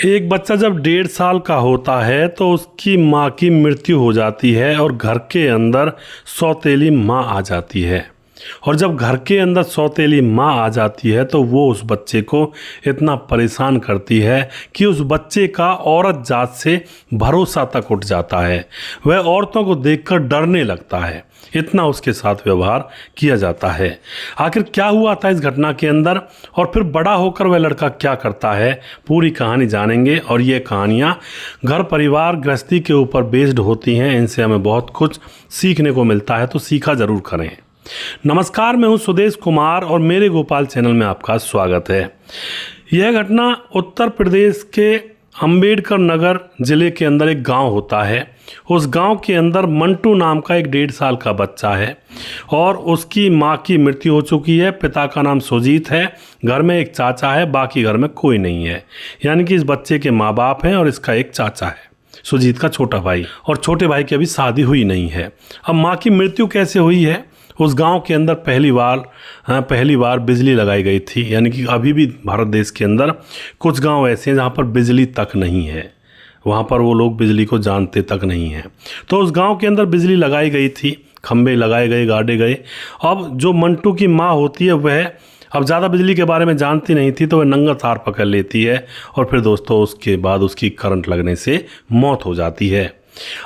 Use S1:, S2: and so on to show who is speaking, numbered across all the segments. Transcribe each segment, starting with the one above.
S1: एक बच्चा जब 1.5 साल का होता है तो उसकी माँ की मृत्यु हो जाती है और घर के अंदर सौतेली माँ आ जाती है। और जब घर के अंदर सौतेली माँ आ जाती है तो वो उस बच्चे को इतना परेशान करती है कि उस बच्चे का औरत जात से भरोसा तक उठ जाता है। वह औरतों को देखकर डरने लगता है, इतना उसके साथ व्यवहार किया जाता है। आखिर क्या हुआ था इस घटना के अंदर और फिर बड़ा होकर वह लड़का क्या करता है, पूरी कहानी जानेंगे। और ये कहानियाँ घर परिवार गृहस्थी के ऊपर बेस्ड होती हैं, इनसे हमें बहुत कुछ सीखने को मिलता है, तो सीखा ज़रूर करें। नमस्कार, मैं हूं सुदेश कुमार और मेरे गोपाल चैनल में आपका स्वागत है। यह घटना उत्तर प्रदेश के अंबेडकर नगर जिले के अंदर एक गांव होता है। उस गांव के अंदर मंटू नाम का एक 1.5 साल का बच्चा है और उसकी मां की मृत्यु हो चुकी है। पिता का नाम सुजीत है, घर में एक चाचा है, बाकी घर में कोई नहीं है। यानी कि इस बच्चे के माँ बाप हैं और इसका एक चाचा है, सुजीत का छोटा भाई, और छोटे भाई की अभी शादी हुई नहीं है। अब माँ की मृत्यु कैसे हुई है? उस गांव के अंदर पहली बार बिजली लगाई गई थी। यानी कि अभी भी भारत देश के अंदर कुछ गांव ऐसे हैं जहां पर बिजली तक नहीं है, वहां पर वो लोग बिजली को जानते तक नहीं हैं। तो उस गांव के अंदर बिजली लगाई गई थी, खंभे लगाए गए, गाड़े गए। अब जो मंटू की माँ होती है वह अब ज़्यादा बिजली के बारे में जानती नहीं थी, तो वह नंगा तार पकड़ लेती है और फिर दोस्तों उसके बाद उसकी करंट लगने से मौत हो जाती है।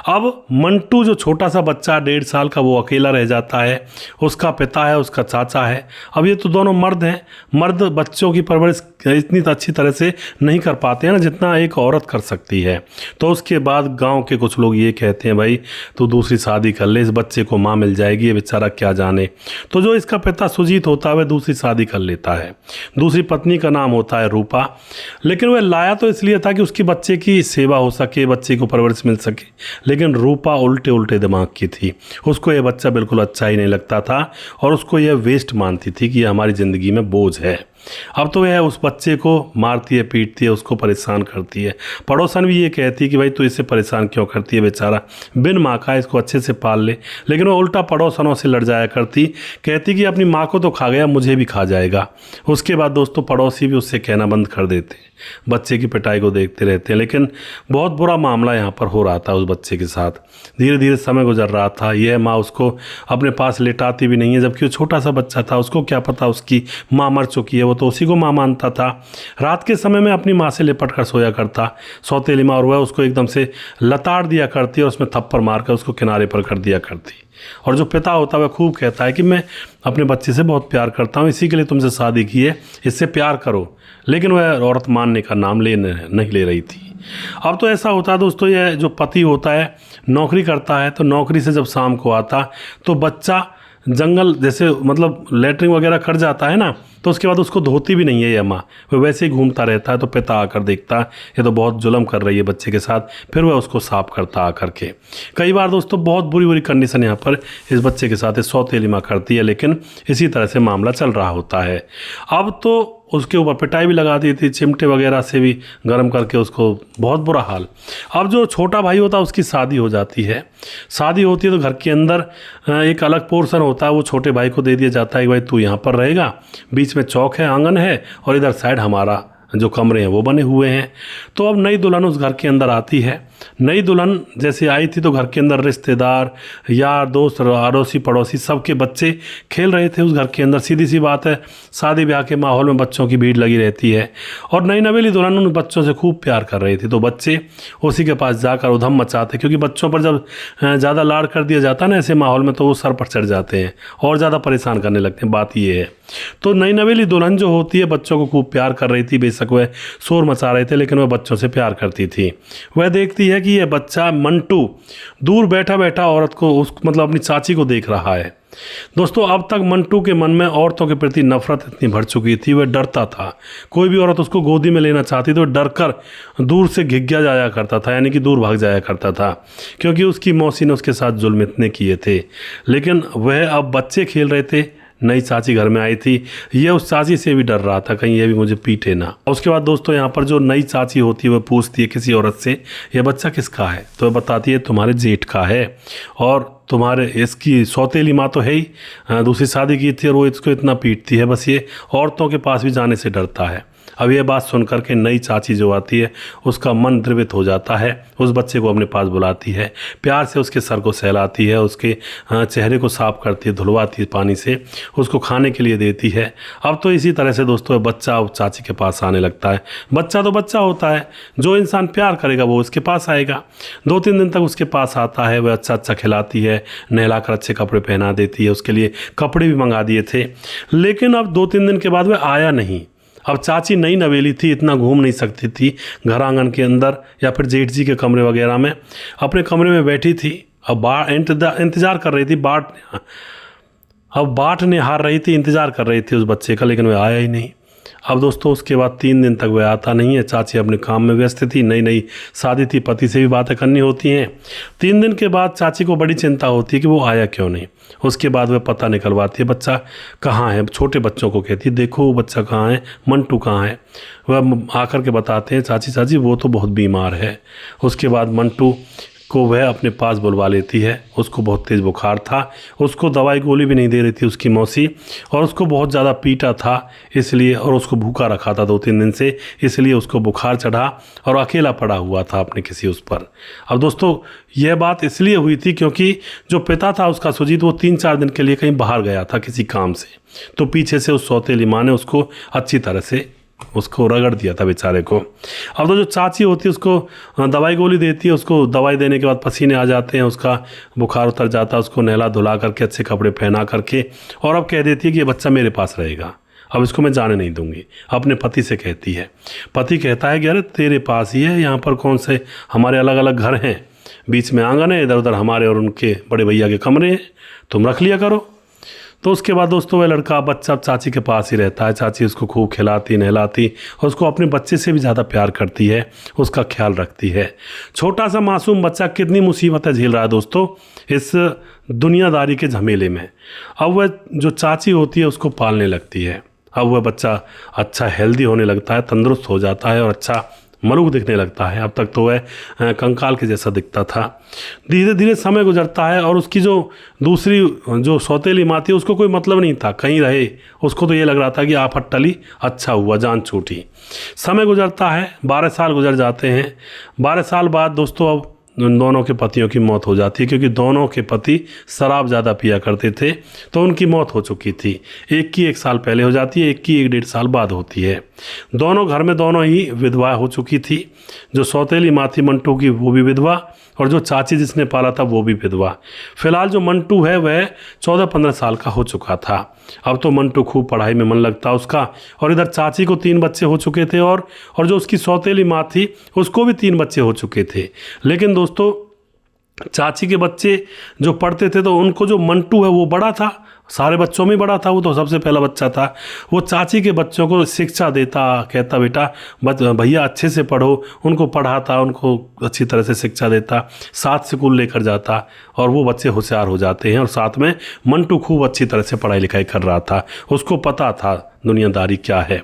S1: अब मंटू जो छोटा सा बच्चा 1.5 साल का, वो अकेला रह जाता है। उसका पिता है, उसका चाचा है। अब ये तो दोनों मर्द हैं। मर्द बच्चों की परवरिश इतनी अच्छी तरह से नहीं कर पाते हैं ना, जितना एक औरत कर सकती है। तो उसके बाद गांव के कुछ लोग ये कहते हैं, भाई तू दूसरी शादी कर ले, इस बच्चे को माँ मिल जाएगी, ये बेचारा क्या जाने। तो जो इसका पिता सुजीत होता है वह दूसरी शादी कर लेता है। दूसरी पत्नी का नाम होता है रूपा। लेकिन वह लाया तो इसलिए था कि उसकी बच्चे की सेवा हो सके, बच्चे को परवरिश मिल सके। लेकिन रूपा उल्टे दिमाग की थी। उसको यह बच्चा बिल्कुल अच्छा ही नहीं लगता था और उसको यह वेस्ट मानती थी कि यह हमारी ज़िंदगी में बोझ है। अब तो यह उस बच्चे को मारती है, पीटती है, उसको परेशान करती है। पड़ोसन भी ये कहती है कि भाई तू इसे परेशान क्यों करती है, बेचारा बिन माँ का, इसको अच्छे से पाल ले। लेकिन वो उल्टा पड़ोसनों से लड़ जाया करती, कहती कि अपनी माँ को तो खा गया, मुझे भी खा जाएगा। उसके बाद दोस्तों पड़ोसी भी उससे कहना बंद कर देते हैं, बच्चे की पिटाई को देखते रहते हैं। लेकिन बहुत बुरा मामला यहाँ पर हो रहा था उस बच्चे के साथ। धीरे धीरे समय गुजर रहा था। यह माँ उसको अपने पास लेटाती भी नहीं है, जबकि वो छोटा सा बच्चा था। उसको क्या पता उसकी माँ मर चुकी है, वो तो उसी को माँ मानता था। रात के समय में अपनी माँ से लिपट कर सोया करता सौतेली माँ, और वह उसको एकदम से लताड़ दिया करती और उसमें थप्पड़ मार कर उसको किनारे पर कर दिया करती। और जो पिता होता है वह खूब कहता है कि मैं अपने बच्चे से बहुत प्यार करता हूँ, इसी के लिए तुमसे शादी की है, इससे प्यार करो। लेकिन वह औरत मानने का नाम नहीं ले रही थी। अब तो ऐसा होता है दोस्तों, यह जो पति होता है नौकरी करता है, तो नौकरी से जब शाम को आता तो बच्चा जंगल जैसे मतलब लेटरिन वगैरह कर जाता है ना, तो उसके बाद उसको धोती भी नहीं है यह माँ, वह वैसे ही घूमता रहता है। तो पिता आकर देखता है ये तो बहुत जुल्म कर रही है बच्चे के साथ, फिर वह उसको साफ करता आकर के। कई बार दोस्तों बहुत बुरी कंडीशन यहाँ पर इस बच्चे के साथ सौतेली माँ करती है, लेकिन इसी तरह से मामला चल रहा होता है। अब तो उसके ऊपर पिटाई भी लगा दी थी, चिमटे वगैरह से भी गर्म करके, उसको बहुत बुरा हाल। अब जो छोटा भाई होता है उसकी शादी हो जाती है। शादी होती है तो घर के अंदर एक अलग पोर्शन होता है, वो छोटे भाई को दे दिया जाता है कि भाई तू यहाँ पर रहेगा, बीच में चौक है, आंगन है, और इधर साइड हमारा जो कमरे हैं वो बने हुए हैं। तो अब नई दुल्हन उस घर के अंदर आती है। नई दुल्हन जैसे आई थी तो घर के अंदर रिश्तेदार, यार दोस्त, अड़ोसी पड़ोसी सबके बच्चे खेल रहे थे उस घर के अंदर। सीधी सी बात है, शादी ब्याह के माहौल में बच्चों की भीड़ लगी रहती है। और नई नवेली दुल्हन उन बच्चों से खूब प्यार कर रही थी, तो बच्चे उसी के पास जाकर उधम मचाते, क्योंकि बच्चों पर जब ज़्यादा लाड़ कर दिया जाता है ना ऐसे माहौल में, तो वो सर पर चढ़ जाते हैं और ज़्यादा परेशान करने लगते हैं। बात ये है। तो नई नवेली दुल्हन जो होती है बच्चों को खूब प्यार कर रही थी। बेशक वह शोर मचा रहे थे, लेकिन वह बच्चों से प्यार करती थी। वह देखती है कि यह बच्चा मंटू दूर बैठा बैठा औरत को मतलब अपनी चाची को देख रहा है। दोस्तों अब तक मंटू के मन में औरतों के प्रति नफरत इतनी भर चुकी थी, वह डरता था। कोई भी औरत उसको गोदी में लेना चाहती तो डर कर दूर से घिग्या जाया करता था, यानी कि दूर भाग जाया करता था, क्योंकि उसकी मौसी ने उसके साथ जुल्म इतने किए थे। लेकिन वह अब बच्चे खेल रहे थे, नई चाची घर में आई थी, ये उस चाची से भी डर रहा था कहीं ये भी मुझे पीटे ना। उसके बाद दोस्तों यहाँ पर जो नई चाची होती है वह पूछती है किसी औरत से, यह बच्चा किसका है? तो वह बताती है तुम्हारे जेठ का है, और तुम्हारे इसकी सौतेली माँ तो है ही, दूसरी शादी की थी और वो इसको इतना पीटती है, बस ये औरतों के पास भी जाने से डरता है। अब ये बात सुन कर के नई चाची जो आती है उसका मन द्रवित हो जाता है, उस बच्चे को अपने पास बुलाती है, प्यार से उसके सर को सहलाती है, उसके चेहरे को साफ करती है, धुलवाती है पानी से, उसको खाने के लिए देती है। अब तो इसी तरह से दोस्तों बच्चा चाची के पास आने लगता है। बच्चा तो बच्चा होता है, जो इंसान प्यार करेगा वो उसके पास आएगा। 2-3 दिन तक उसके पास आता है, वह अच्छा अच्छा खिलाती है, नहलाकर अच्छे कपड़े पहना देती है, उसके लिए कपड़े भी मंगा दिए थे। लेकिन अब 2-3 दिन के बाद वह आया नहीं। अब चाची नई नवेली थी, इतना घूम नहीं सकती थी घर आंगन के अंदर या फिर जेठ जी के कमरे वगैरह में, अपने कमरे में बैठी थी। अब इंतज़ार कर रही थी, बाट निहार रही थी, इंतज़ार कर रही थी उस बच्चे का, लेकिन वह आया ही नहीं। अब दोस्तों उसके बाद 3 दिन तक वह आता नहीं है। चाची अपने काम में व्यस्त थी, नई नई शादी थी, पति से भी बातें करनी होती हैं। 3 दिन के बाद चाची को बड़ी चिंता होती है कि वो आया क्यों नहीं। उसके बाद वह पता निकलवाती है बच्चा कहाँ है, छोटे बच्चों को कहती है देखो वो बच्चा कहाँ है, मंटू कहाँ है। वह आकर के बताते हैं चाची वो तो बहुत बीमार है। उसके बाद मंटू को वह अपने पास बुलवा लेती है। उसको बहुत तेज़ बुखार था, उसको दवाई गोली भी नहीं दे रही थी उसकी मौसी, और उसको बहुत ज़्यादा पीटा था इसलिए, और उसको भूखा रखा था 2-3 दिन से, इसलिए उसको बुखार चढ़ा और अकेला पड़ा हुआ था अपने किसी उस पर। अब दोस्तों यह बात इसलिए हुई थी क्योंकि जो पिता था उसका सुजीत, वो 3-4 दिन के लिए कहीं बाहर गया था किसी काम से, तो पीछे से उस सौतेली माँ ने उसको अच्छी तरह से उसको रगड़ दिया था बेचारे को। अब तो जो चाची होती है उसको दवाई गोली देती है, उसको दवाई देने के बाद पसीने आ जाते हैं, उसका बुखार उतर जाता है, उसको नहला धुला करके अच्छे कपड़े पहना करके, और अब कह देती है कि ये बच्चा मेरे पास रहेगा, अब इसको मैं जाने नहीं दूंगी। अपने पति से कहती है। पति कहता है कि अरे तेरे पास ही है, यहाँ पर कौन से हमारे अलग अलग घर हैं, बीच में आंगन है, इधर उधर हमारे और उनके बड़े भैया के कमरे हैं, तुम रख लिया करो। तो उसके बाद दोस्तों वह लड़का बच्चा चाची के पास ही रहता है। चाची उसको खूब खिलाती नहलाती और उसको अपने बच्चे से भी ज़्यादा प्यार करती है, उसका ख्याल रखती है। छोटा सा मासूम बच्चा कितनी मुसीबतें झेल रहा है दोस्तों इस दुनियादारी के झमेले में। अब वह जो चाची होती है उसको पालने लगती है। अब वह बच्चा अच्छा हेल्दी होने लगता है, तंदुरुस्त हो जाता है और अच्छा मरूक दिखने लगता है। अब तक तो वह कंकाल के जैसा दिखता था। धीरे धीरे समय गुजरता है और उसकी जो दूसरी जो सौतेली माँ थी उसको कोई मतलब नहीं था कहीं रहे, उसको तो ये लग रहा था कि आफत टली, अच्छा हुआ, जान छूटी। समय गुजरता है, 12 साल गुजर जाते हैं। 12 साल बाद दोस्तों अब उन दोनों के पतियों की मौत हो जाती है, क्योंकि दोनों के पति शराब ज़्यादा पिया करते थे, तो उनकी मौत हो चुकी थी। एक की 1 साल पहले हो जाती है, एक की 1-1.5 साल बाद होती है। दोनों घर में दोनों ही विधवा हो चुकी थी। जो सौतेली माँ थी मंटू की वो भी विधवा, और जो चाची जिसने पाला था वो भी विधवा। फिलहाल जो मंटू है वह 14-15 साल का हो चुका था। अब तो मंटू खूब पढ़ाई में मन लगता उसका, और इधर चाची को 3 बच्चे हो चुके थे, और जो उसकी सौतेली माँ थी उसको भी 3 बच्चे हो चुके थे। लेकिन दोस्तों चाची के बच्चे जो पढ़ते थे तो उनको जो मंटू है वो बड़ा था, सारे बच्चों में बड़ा था, वो तो सबसे पहला बच्चा था। वो चाची के बच्चों को शिक्षा देता, कहता बेटा भैया अच्छे से पढ़ो, उनको पढ़ाता, उनको अच्छी तरह से शिक्षा देता, साथ स्कूल लेकर जाता, और वो बच्चे होशियार हो जाते हैं। और साथ में मंटू खूब अच्छी तरह से पढ़ाई लिखाई कर रहा था, उसको पता था दुनियादारी क्या है।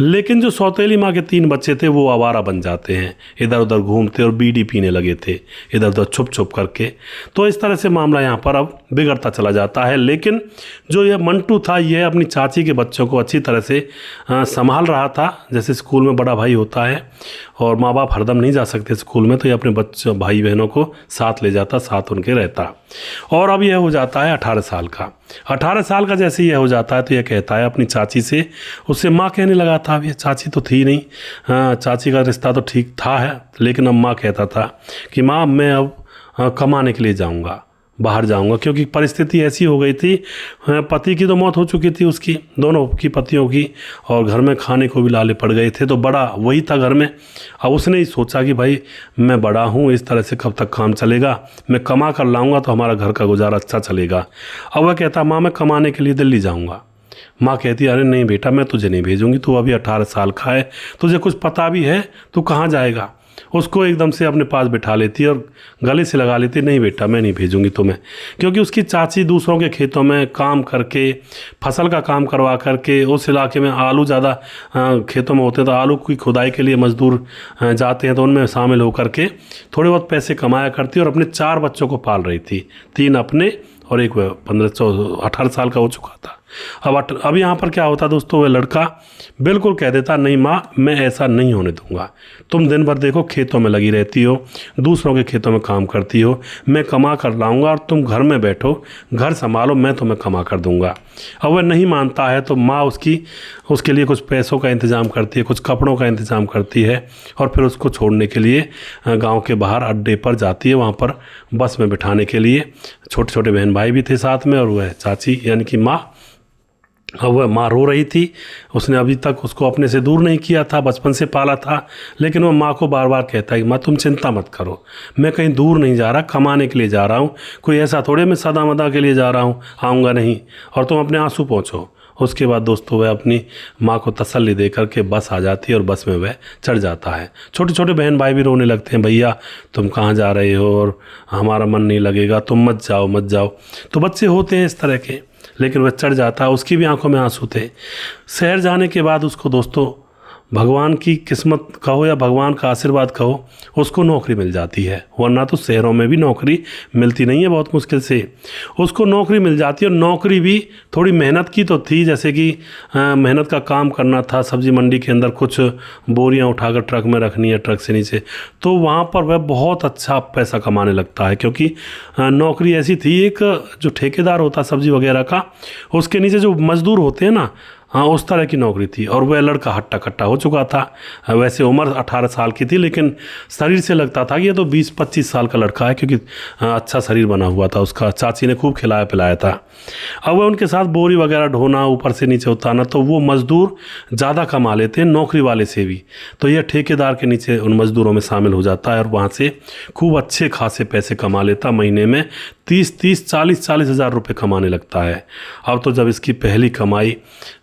S1: लेकिन जो सौतेली माँ के 3 बच्चे थे वो आवारा बन जाते हैं, इधर उधर घूमते और बीड़ी पीने लगे थे इधर उधर छुप छुप करके। तो इस तरह से मामला यहाँ पर अब बिगड़ता चला जाता है। लेकिन जो यह मंटू था यह अपनी चाची के बच्चों को अच्छी तरह से संभाल रहा था। जैसे स्कूल में बड़ा भाई होता है और माँ बाप हरदम नहीं जा सकते स्कूल में, तो ये अपने बच्चों भाई बहनों को साथ ले जाता, साथ उनके रहता। और अब यह हो जाता है 18 साल का। 18 साल का जैसे यह हो जाता है तो यह कहता है अपनी चाची से, उससे माँ कहने लगा था, अब ये चाची तो थी नहीं, चाची का रिश्ता तो ठीक था है, लेकिन अब माँ कहता था कि माँ मैं अब कमाने के लिए जाऊँगा, बाहर जाऊंगा, क्योंकि परिस्थिति ऐसी हो गई थी, पति की तो मौत हो चुकी थी उसकी, दोनों की पतियों की, और घर में खाने को भी लाले पड़ गए थे, तो बड़ा वही था घर में। अब उसने ही सोचा कि भाई मैं बड़ा हूँ, इस तरह से कब तक काम चलेगा, मैं कमा कर लाऊंगा तो हमारा घर का गुजारा अच्छा चलेगा। अब वह कहता माँ मैं कमाने के लिए दिल्ली जाऊँगा। माँ कहती अरे नहीं बेटा मैं तुझे नहीं भेजूंगी, तू अभी 18 साल का है, तुझे कुछ पता भी है, तू कहाँ जाएगा। उसको एकदम से अपने पास बिठा लेती और गले से लगा लेती, नहीं बेटा मैं नहीं भेजूंगी तुम्हें। क्योंकि उसकी चाची दूसरों के खेतों में काम करके, फसल का काम करवा करके, उस इलाके में आलू ज़्यादा खेतों में होते हैं, तो आलू की खुदाई के लिए मजदूर जाते हैं, तो उनमें शामिल होकर के थोड़े बहुत पैसे कमाया करती और अपने 4 बच्चों को पाल रही थी, 3 अपने और एक 18 साल का हो चुका था। अब यहाँ पर क्या होता दोस्तों, वह लड़का बिल्कुल कह देता, नहीं माँ मैं ऐसा नहीं होने दूंगा, तुम दिन भर देखो खेतों में लगी रहती हो, दूसरों के खेतों में काम करती हो, मैं कमा कर लाऊंगा और तुम घर में बैठो, घर संभालो, मैं तुम्हें कमा कर दूंगा। अब वह नहीं मानता है तो माँ उसके लिए कुछ पैसों का इंतज़ाम करती है, कुछ कपड़ों का इंतज़ाम करती है और फिर उसको छोड़ने के लिए गाँव के बाहर अड्डे पर जाती है, वहाँ पर बस में बिठाने के लिए। छोटे छोटे बहन भाई भी थे साथ में और वह चाची यानी कि माँ। अब वह माँ रो रही थी, उसने अभी तक उसको अपने से दूर नहीं किया था, बचपन से पाला था, लेकिन वह माँ को बार बार कहता है कि माँ तुम चिंता मत करो, मैं कहीं दूर नहीं जा रहा, कमाने के लिए जा रहा हूँ, कोई ऐसा थोड़े मैं सदा मदा के लिए जा रहा हूँ, आऊँगा नहीं, और तुम अपने आंसू पहुँचो। उसके बाद दोस्तों वह अपनी माँ को तसल्ली दे करके बस आ जाती है और बस में वह चढ़ जाता है। छोटे छोटे बहन भाई भी रोने लगते हैं, भैया तुम कहाँ जा रहे हो और हमारा मन नहीं लगेगा, तुम मत जाओ मत जाओ। तो बच्चे होते हैं इस तरह के, लेकिन वह चढ़ जाता है, उसकी भी आंखों में आंसू थे। शहर जाने के बाद उसको दोस्तों भगवान की किस्मत कहो या भगवान का आशीर्वाद कहो, उसको नौकरी मिल जाती है, वरना तो शहरों में भी नौकरी मिलती नहीं है, बहुत मुश्किल से उसको नौकरी मिल जाती है। और नौकरी भी थोड़ी मेहनत की तो थी, जैसे कि मेहनत का काम करना था, सब्जी मंडी के अंदर कुछ बोरियां उठाकर ट्रक में रखनी है, ट्रक से नीचे, तो वहाँ पर वह बहुत अच्छा पैसा कमाने लगता है, क्योंकि नौकरी ऐसी थी, एक जो ठेकेदार होता सब्जी वगैरह का, उसके नीचे जो मजदूर होते हैं ना, हाँ उस तरह की नौकरी थी। और वह लड़का हट्टा कट्टा हो चुका था, वैसे उम्र 18 साल की थी, लेकिन शरीर से लगता था कि ये तो 20-25 साल का लड़का है, क्योंकि अच्छा शरीर बना हुआ था उसका, चाची ने खूब खिलाया पिलाया था। अब वह उनके साथ बोरी वगैरह ढोना, ऊपर से नीचे उतारना, तो वो मज़दूर ज़्यादा कमा लेते हैं नौकरी वाले से भी, तो यह ठेकेदार के नीचे उन मज़दूरों में शामिल हो जाता है और वहाँ से खूब अच्छे खासे पैसे कमा लेता, महीने में 40 हज़ार रुपये कमाने लगता है। अब तो जब इसकी पहली कमाई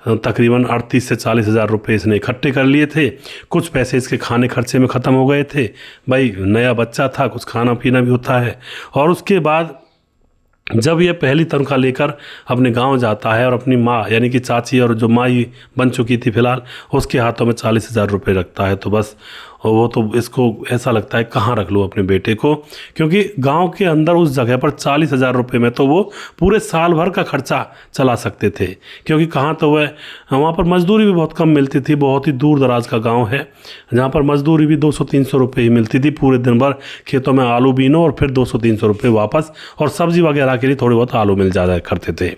S1: तकरीबन 38 से 40 हज़ार रुपये इसने इकट्ठे कर लिए थे, कुछ पैसे इसके खाने खर्चे में ख़त्म हो गए थे, भाई नया बच्चा था, कुछ खाना पीना भी होता है। और उसके बाद जब ये पहली तनख्वाह लेकर अपने गांव जाता है और अपनी माँ यानी कि चाची और जो माँ ही बन चुकी थी फिलहाल, उसके हाथों में 40 हज़ार रुपये रखता है, तो बस वो तो इसको ऐसा लगता है कहाँ रख लूँ अपने बेटे को, क्योंकि गांव के अंदर उस जगह पर 40 हज़ार रुपये में तो वो पूरे साल भर का खर्चा चला सकते थे, क्योंकि कहाँ तो वह वहाँ पर मजदूरी भी बहुत कम मिलती थी, बहुत ही दूर दराज का गाँव है जहाँ पर मजदूरी भी 200-300 रुपये ही मिलती थी, पूरे दिन भर खेतों में आलू बीनो और फिर 200-300 रुपये वापस, और सब्जी वगैरह के लिए थोड़े बहुत आलू मिल जाया करते थे।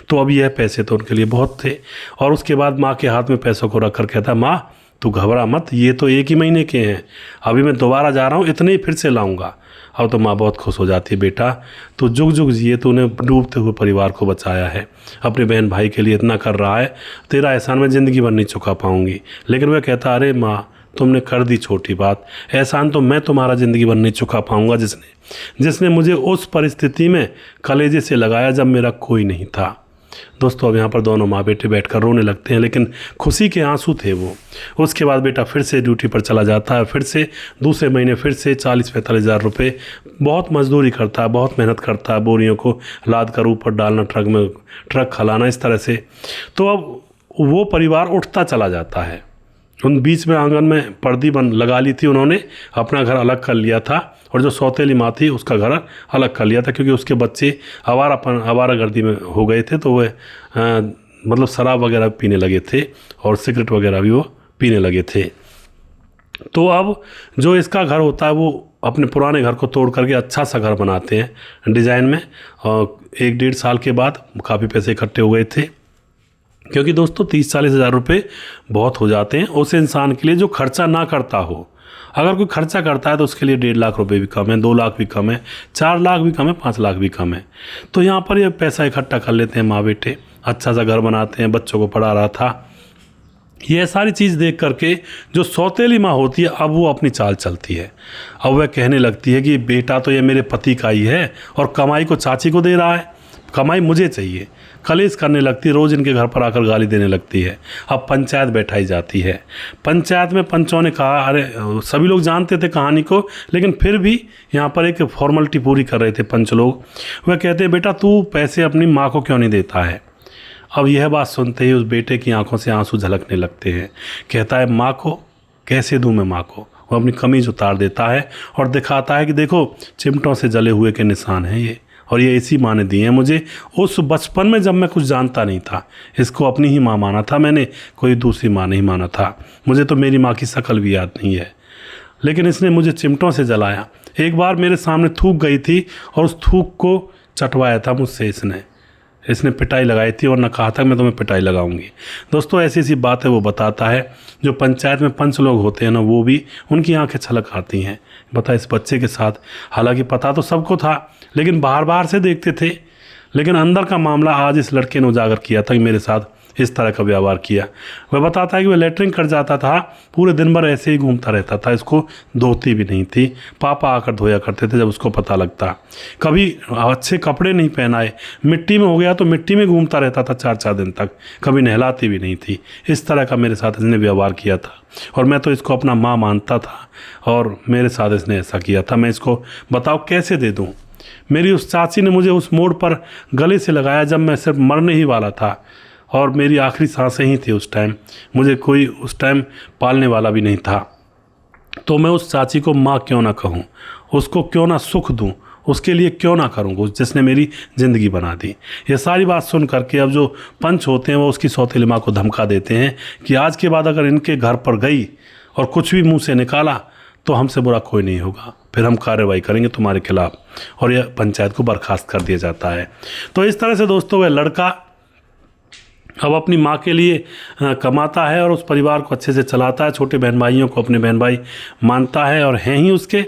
S1: तो अब यह पैसे तो उनके लिए बहुत थे। और उसके बाद माँ के हाथ में पैसों को रख कर कहता, माँ तू घबरा मत, ये तो 1 ही महीने के हैं, अभी मैं दोबारा जा रहा हूँ, इतने ही फिर से लाऊंगा। अब तो माँ बहुत खुश हो जाती है, बेटा तू जुग जुग जिए, तूने डूबते हुए परिवार को बचाया है, अपने बहन भाई के लिए इतना कर रहा है, तेरा एहसान मैं ज़िंदगी भर नहीं चुका पाऊंगी। लेकिन वह कहता, अरे माँ तुमने कर दी छोटी बात, एहसान तो मैं तुम्हारा ज़िंदगी भर नहीं चुका पाऊंगा, जिसने मुझे उस परिस्थिति में कलेजे से लगाया जब मेरा कोई नहीं था। दोस्तों अब यहाँ पर दोनों माँ बेटे बैठकर रोने लगते हैं, लेकिन खुशी के आंसू थे वो। उसके बाद बेटा फिर से ड्यूटी पर चला जाता है, फिर से दूसरे महीने फिर से 40-45 हज़ार रुपये, बहुत मजदूरी करता है, बहुत मेहनत करता है, बोरियों को लाद कर ऊपर डालना, ट्रक में ट्रक खलाना, इस तरह से। तो अब वो परिवार उठता चला जाता है। उन बीच में आंगन में पर्दी लगा ली थी उन्होंने, अपना घर अलग कर लिया था, और जो सौतेली माँ थी उसका घर अलग कर लिया था, क्योंकि उसके बच्चे आवारागर्दी में हो गए थे, तो वह मतलब शराब वगैरह पीने लगे थे और सिगरेट वगैरह भी वो पीने लगे थे। तो अब जो इसका घर होता है वो अपने पुराने घर को तोड़ करके अच्छा सा घर बनाते हैं डिज़ाइन में, और 1-1.5 साल के बाद काफ़ी पैसे इकट्ठे हो गए थे, क्योंकि दोस्तों 30-40 हज़ार रुपये बहुत हो जाते हैं उस इंसान के लिए जो खर्चा ना करता हो। अगर कोई खर्चा करता है तो उसके लिए 1.5 लाख रुपए भी कम है, 2 लाख भी कम है, 4 लाख भी कम है, 5 लाख भी कम है। तो यहाँ पर ये पैसा इकट्ठा कर लेते हैं माँ बेटे, अच्छा सा घर बनाते हैं, बच्चों को पढ़ा रहा था। ये सारी चीज़ देख करके जो सौतेली माँ होती है अब वो अपनी चाल चलती है। अब वह कहने लगती है कि बेटा तो ये मेरे पति का ही है और कमाई को चाची को दे रहा है, कमाई मुझे चाहिए। कलेश करने लगती है, रोज़ इनके घर पर आकर गाली देने लगती है। अब पंचायत बैठाई जाती है। पंचायत में पंचों ने कहा, अरे सभी लोग जानते थे कहानी को, लेकिन फिर भी यहाँ पर एक फॉर्मेलिटी पूरी कर रहे थे पंच लोग। वह कहते हैं, बेटा तू पैसे अपनी माँ को क्यों नहीं देता है। अब यह बात सुनते ही उस बेटे की आंखों से आंसू झलकने लगते हैं। कहता है, माँ को कैसे दूँ मैं माँ को। वो अपनी कमीज उतार देता है और दिखाता है कि देखो चिमटों से जले हुए के निशान हैं ये, और ये ऐसी माँ ने दी हैं मुझे। उस बचपन में जब मैं कुछ जानता नहीं था, इसको अपनी ही माँ माना था मैंने, कोई दूसरी माँ नहीं माना था। मुझे तो मेरी माँ की शक्ल भी याद नहीं है, लेकिन इसने मुझे चिमटों से जलाया। एक बार मेरे सामने थूक गई थी और उस थूक को चटवाया था मुझसे इसने पिटाई लगाई थी, और न कहा था मैं तुम्हें पिटाई लगाऊंगी। दोस्तों ऐसी ऐसी बातें वो बताता है। जो पंचायत में पंच लोग होते हैं ना, वो भी उनकी आंखें छलक आती हैं। बता इस बच्चे के साथ, हालांकि पता तो सबको था, लेकिन बाहर बाहर से देखते थे, लेकिन अंदर का मामला आज इस लड़के ने उजागर किया था कि मेरे साथ इस तरह का व्यवहार किया। वह बताता है कि वह लेटरिन कर जाता था, पूरे दिन भर ऐसे ही घूमता रहता था, इसको धोती भी नहीं थी, पापा आकर धोया करते थे जब उसको पता लगता। कभी अच्छे कपड़े नहीं पहनाए, मिट्टी में हो गया तो मिट्टी में घूमता रहता था 4-4 दिन तक, कभी नहलाती भी नहीं थी। इस तरह का मेरे साथ इसने व्यवहार किया था, और मैं तो इसको अपना माँ मानता था, और मेरे साथ इसने ऐसा किया था। मैं इसको बताओ कैसे दे दूँ। मेरी उस चाची ने मुझे उस मोड़ पर गले से लगाया जब मैं सिर्फ मरने ही वाला था, और मेरी आखिरी सांसें ही थी उस टाइम। मुझे कोई उस टाइम पालने वाला भी नहीं था, तो मैं उस चाची को माँ क्यों ना कहूँ, उसको क्यों ना सुख दूँ, उसके लिए क्यों ना करूँ, जिसने मेरी ज़िंदगी बना दी। ये सारी बात सुन करके अब जो पंच होते हैं वो उसकी सौतेली माँ को धमका देते हैं कि आज के बाद अगर इनके घर पर गई और कुछ भी मुँह से निकाला तो हमसे बुरा कोई नहीं होगा, फिर हम कार्रवाई करेंगे तुम्हारे खिलाफ, और यह पंचायत को बर्खास्त कर दिया जाता है। तो इस तरह से दोस्तों वह लड़का अब अपनी माँ के लिए कमाता है और उस परिवार को अच्छे से चलाता है, छोटे बहन भाइयों को अपने बहन भाई मानता है और हैं ही उसके।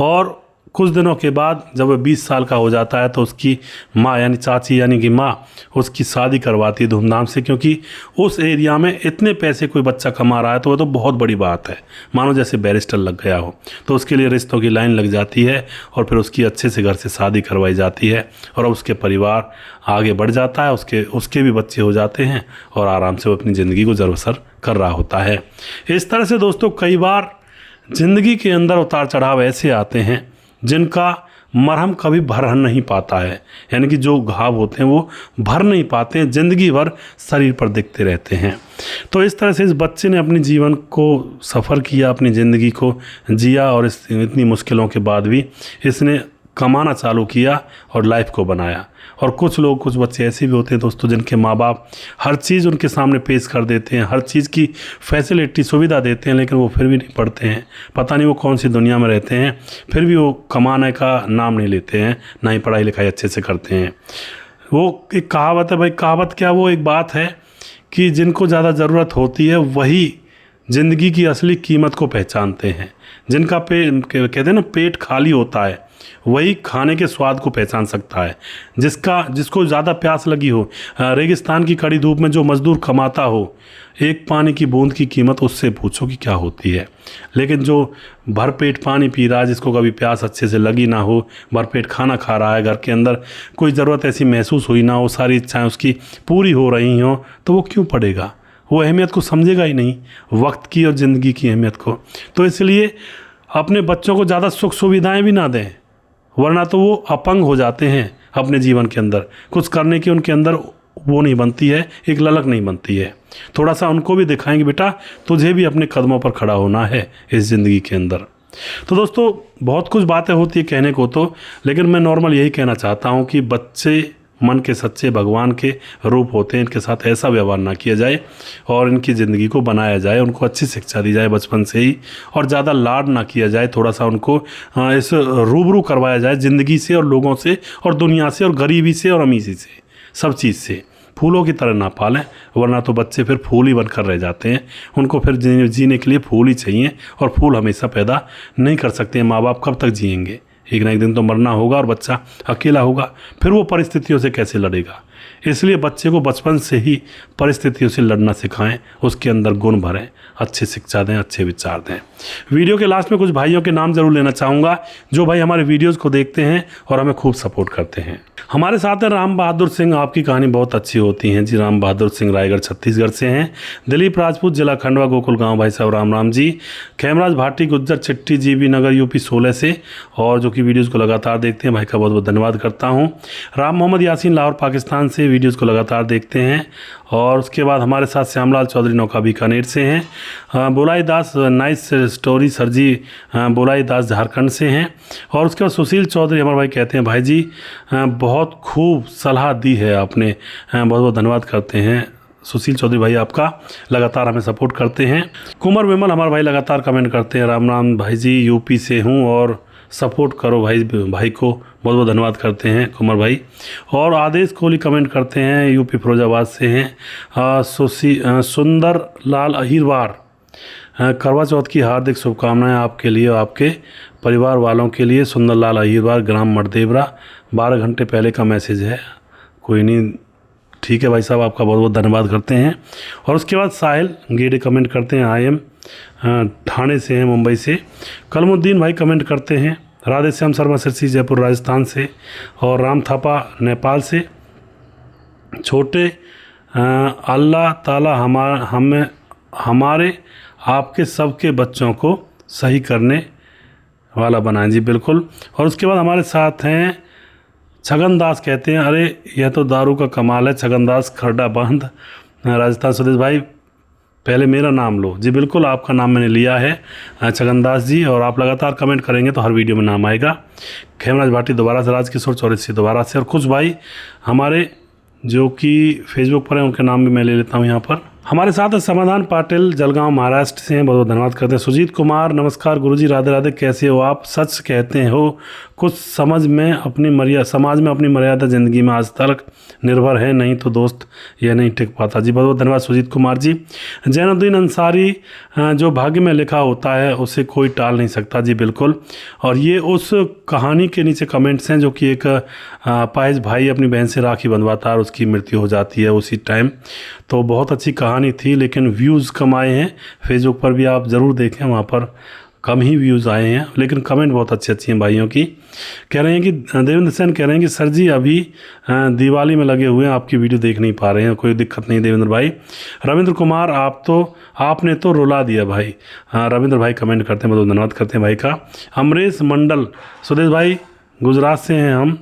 S1: और कुछ दिनों के बाद जब वह 20 साल का हो जाता है तो उसकी माँ यानी चाची यानी कि माँ उसकी शादी करवाती है धूमधाम से, क्योंकि उस एरिया में इतने पैसे कोई बच्चा कमा रहा है तो वह तो बहुत बड़ी बात है, मानो जैसे बैरिस्टर लग गया हो। तो उसके लिए रिश्तों की लाइन लग जाती है और फिर उसकी अच्छे से घर से शादी करवाई जाती है, और अब उसके परिवार आगे बढ़ जाता है, उसके भी बच्चे हो जाते हैं और आराम से वो अपनी ज़िंदगी को गुजर बसर कर रहा होता है। इस तरह से दोस्तों कई बार ज़िंदगी के अंदर उतार चढ़ाव ऐसे आते हैं जिनका मरहम कभी भर नहीं पाता है, यानी कि जो घाव होते हैं वो भर नहीं पाते हैं, ज़िंदगी भर शरीर पर दिखते रहते हैं। तो इस तरह से इस बच्चे ने अपने जीवन को सफ़र किया, अपनी ज़िंदगी को जिया, और इस इतनी मुश्किलों के बाद भी इसने कमाना चालू किया और लाइफ को बनाया। और कुछ बच्चे ऐसे भी होते हैं दोस्तों जिनके माँ बाप हर चीज़ उनके सामने पेश कर देते हैं, हर चीज़ की फैसिलिटी सुविधा देते हैं, लेकिन वो फिर भी नहीं पढ़ते हैं। पता नहीं वो कौन सी दुनिया में रहते हैं, फिर भी वो कमाने का नाम नहीं लेते हैं, ना ही पढ़ाई लिखाई अच्छे से करते हैं। वो एक कहावत है भाई, कहावत क्या, वो एक बात है कि जिनको ज़्यादा ज़रूरत होती है वही ज़िंदगी की असली कीमत को पहचानते हैं। जिनका कहते हैं ना पेट खाली होता है वही खाने के स्वाद को पहचान सकता है। जिसको ज़्यादा प्यास लगी हो, रेगिस्तान की कड़ी धूप में जो मज़दूर कमाता हो, एक पानी की बूंद की कीमत उससे पूछो कि क्या होती है। लेकिन जो भरपेट पानी पी रहा है, जिसको कभी प्यास अच्छे से लगी ना हो, भरपेट खाना खा रहा है, घर के अंदर कोई ज़रूरत ऐसी महसूस हुई ना हो, सारी इच्छाएँ उसकी पूरी हो रही हों, तो वो क्यों पढ़ेगा, वो अहमियत को समझेगा ही नहीं, वक्त की और ज़िंदगी की अहमियत को। तो इसलिए अपने बच्चों को ज़्यादा सुख सुविधाएं भी ना दें, वरना तो वो अपंग हो जाते हैं अपने जीवन के अंदर, कुछ करने की उनके अंदर वो नहीं बनती है, एक ललक नहीं बनती है। थोड़ा सा उनको भी दिखाएंगे बेटा तुझे भी अपने कदमों पर खड़ा होना है इस ज़िंदगी के अंदर। तो दोस्तों बहुत कुछ बातें होती है कहने को तो, लेकिन मैं नॉर्मल यही कहना चाहता हूँ कि बच्चे मन के सच्चे भगवान के रूप होते हैं, इनके साथ ऐसा व्यवहार ना किया जाए और इनकी ज़िंदगी को बनाया जाए, उनको अच्छी शिक्षा दी जाए बचपन से ही, और ज़्यादा लाड ना किया जाए, थोड़ा सा उनको इस रूबरू करवाया जाए ज़िंदगी से और लोगों से और दुनिया से और गरीबी से और अमीरी से, सब चीज़ से। फूलों की तरह ना पालें, वरना तो बच्चे फिर फूल ही बनकर रह जाते हैं। उनको फिर जीने के लिए फूल ही चाहिए, और फूल हमेशा पैदा नहीं कर सकते हैं। माँ बाप कब तक जिएंगे, एक ना एक दिन तो मरना होगा और बच्चा अकेला होगा, फिर वो परिस्थितियों से कैसे लड़ेगा। इसलिए बच्चे को बचपन से ही परिस्थितियों से लड़ना सिखाएं, उसके अंदर गुण भरें, अच्छी शिक्षा दें, अच्छे विचार दें। वीडियो के लास्ट में कुछ भाइयों के नाम जरूर लेना चाहूँगा जो भाई हमारे वीडियोज़ को देखते हैं और हमें खूब सपोर्ट करते हैं। हमारे साथ हैं राम बहादुर सिंह, आपकी कहानी बहुत अच्छी होती है जी। राम बहादुर सिंह रायगढ़ छत्तीसगढ़ से हैं। दिलीप राजपूत जिला खंडवा गोकुल गाँव, भाई साहब राम राम जी। खेमराज भाटी गुज्जर चिट्टी जीबी नगर यूपी 16 से, और जो कि वीडियोज़ को लगातार देखते हैं, भाई का बहुत बहुत धन्यवाद करता हूँ। राम मोहम्मद यासीन लाहौर पाकिस्तान से वीडियोज़ को लगातार देखते हैं। और उसके बाद हमारे साथ श्यामलाल चौधरी नौका बीकानेर से हैं। बोलाई दास नाइस स्टोरी सर जी, बोलाई दास झारखंड से हैं। और उसके बाद सुशील चौधरी हमारे भाई कहते हैं भाई जी बहुत खूब सलाह दी है आपने, बहुत बहुत धन्यवाद करते हैं सुशील चौधरी भाई, आपका लगातार हमें सपोर्ट करते हैं। कुमार विमल हमारे भाई लगातार कमेंट करते हैं, राम राम भाई जी, यूपी से हूँ और सपोर्ट करो भाई को बहुत बहुत धन्यवाद करते हैं कुमार भाई। और आदेश कोहली कमेंट करते हैं, यूपी फिरोजाबाद से हैं। सुंदर लाल अहिरवार, करवा चौथ की हार्दिक शुभकामनाएं आपके लिए और आपके परिवार वालों के लिए। सुंदर लाल अहिरवार, ग्राम मठदेवरा, 12 घंटे पहले का मैसेज है। कोई नहीं, ठीक है भाई साहब, आपका बहुत बहुत धन्यवाद करते हैं। और उसके बाद साहिल गेडे कमेंट करते हैं, आई एम ठाणे से हैं, मुंबई से। कलमुद्दीन भाई कमेंट करते हैं, राधे श्याम शर्मा सिरसी जयपुर राजस्थान से। और राम थापा नेपाल से। छोटे अल्लाह ताला हमारे आपके सबके बच्चों को सही करने वाला बनाएं जी, बिल्कुल। और उसके बाद हमारे साथ हैं छगन दास, कहते हैं अरे यह तो दारू का कमाल है। छगन दास खरडा बंद राजस्थान। सुदेश भाई पहले मेरा नाम लो जी, बिल्कुल आपका नाम मैंने लिया है छगन दास जी, और आप लगातार कमेंट करेंगे तो हर वीडियो में नाम आएगा। खेमराज भाटी दोबारा से, राजकिशोर चौरसी दोबारा से। और कुछ भाई हमारे जो कि फेसबुक पर हैं उनके नाम भी मैं ले लेता हूँ यहाँ पर। हमारे साथ है समाधान पाटिल, जलगांव महाराष्ट्र से हैं, बहुत बहुत धन्यवाद करते हैं। सुजीत कुमार, नमस्कार गुरुजी, राधे राधे, कैसे हो आप? सच कहते हो कुछ समाज में अपनी मर्यादा ज़िंदगी में आज तक निर्भर है, नहीं तो दोस्त यह नहीं टिक पाता जी। बहुत बहुत धन्यवाद सुजीत कुमार जी। जैनुद्दीन अंसारी, जो भाग्य में लिखा होता है उसे कोई टाल नहीं सकता जी, बिल्कुल। और ये उस कहानी के नीचे कमेंट्स हैं जो कि एक पायज भाई अपनी बहन से राखी बंधवाता है और उसकी मृत्यु हो जाती है उसी टाइम। तो बहुत अच्छी कहानी थी, लेकिन व्यूज़ कम आए हैं। फेसबुक पर भी आप ज़रूर देखें, वहाँ पर कम ही व्यूज़ आए हैं, लेकिन कमेंट बहुत अच्छी हैं भाइयों की। कह रहे हैं कि देवेंद्र सेन कह रहे हैं कि सर जी अभी दिवाली में लगे हुए हैं, आपकी वीडियो देख नहीं पा रहे हैं। कोई दिक्कत नहीं देवेंद्र भाई। रविंद्र कुमार, आपने तो रुला दिया भाई। रविंद्र भाई कमेंट करते हैं, बहुत धन्यवाद करते हैं भाई का। अमरेश मंडल, सुदेश भाई गुजरात से हैं हम।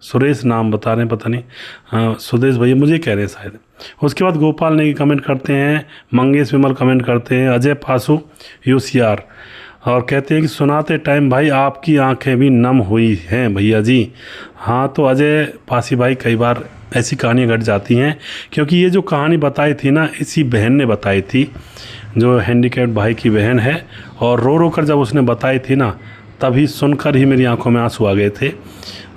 S1: सुरेश नाम बता रहे हैं, पता नहीं। हाँ सुदेश भैया मुझे कह रहे हैं शायद। उसके बाद गोपाल नेगी कमेंट करते हैं, मंगेश विमल कमेंट करते हैं, अजय पासु यूसीआर, और कहते हैं कि सुनाते टाइम भाई आपकी आंखें भी नम हुई हैं भैया जी। हाँ तो अजय पासी भाई, कई बार ऐसी कहानियाँ घट जाती हैं, क्योंकि ये जो कहानी बताई थी ना, इसी बहन ने बताई थी, जो हैंडीकैप्ड भाई की बहन है। और रो कर जब उसने बताई थी ना, तभी सुनकर ही मेरी आंखों में आंसू आ गए थे।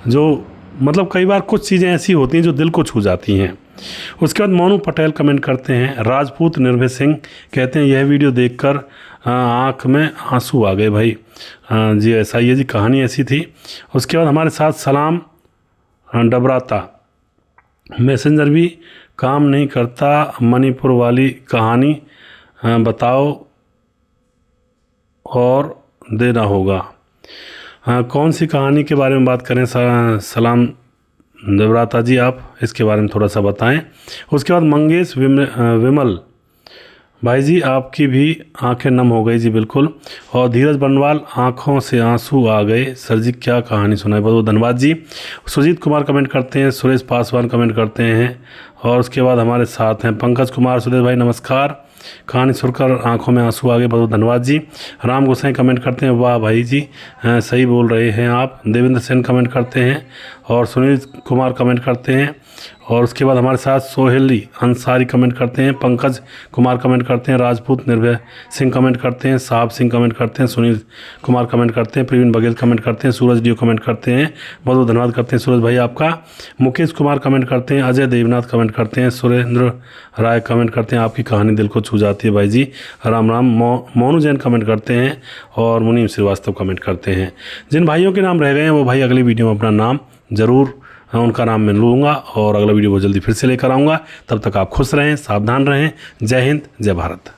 S1: जो मतलब कई बार कुछ चीज़ें ऐसी होती हैं जो दिल को छू जाती हैं। उसके बाद मोनू पटेल कमेंट करते हैं, राजपूत निर्भय सिंह कहते हैं यह वीडियो देखकर आँख में आंसू आ गए भाई। जी ऐसा ही है जी, कहानी ऐसी थी। उसके बाद हमारे साथ सलाम डबराता, मैसेंजर भी काम नहीं करता, मणिपुर वाली कहानी बताओ और देना होगा। कौन सी कहानी के बारे में बात करें सलाम देवराता जी, आप इसके बारे में थोड़ा सा बताएं। उसके बाद मंगेश विमल भाई जी, आपकी भी आंखें नम हो गई जी, बिल्कुल। और धीरज बनवाल, आंखों से आंसू आ गए सर जी, क्या कहानी सुनाई, बहुत बहुत धन्यवाद जी। सुजीत कुमार कमेंट करते हैं, सुरेश पासवान कमेंट करते हैं। और उसके बाद हमारे साथ हैं पंकज कुमार, सुदेश भाई नमस्कार, कहानी सुनकर आंखों में आंसू आ गए, बहुत धन्यवाद जी। राम गोसाई कमेंट करते हैं, वाह भाई जी सही बोल रहे हैं आप। देवेंद्र सेन कमेंट करते हैं। और सुनील कुमार कमेंट करते हैं। और उसके बाद हमारे साथ सोहेली अंसारी कमेंट करते हैं, पंकज कुमार कमेंट करते हैं, राजपूत निर्भय सिंह कमेंट करते हैं, साहब सिंह कमेंट करते हैं, सुनील कुमार कमेंट करते हैं, प्रवीण बघेल कमेंट करते हैं, सूरज डियो कमेंट करते हैं, बहुत बहुत धन्यवाद करते हैं सूरज भाई आपका। मुकेश कुमार कमेंट करते हैं, अजय देवनाथ कमेंट करते हैं, सुरेंद्र राय कमेंट करते हैं, आपकी कहानी दिल को छू जाती है भाई जी, राम राम। मोनू जैन कमेंट करते हैं और मुनीम श्रीवास्तव कमेंट करते हैं। जिन भाइयों के नाम रह गए हैं वो भाई अगली वीडियो में अपना नाम ज़रूर उनका नाम मैं लूँगा और अगला वीडियो बहुत जल्दी फिर से लेकर आऊँगा। तब तक आप खुश रहें, सावधान रहें। जय हिंद, जय भारत।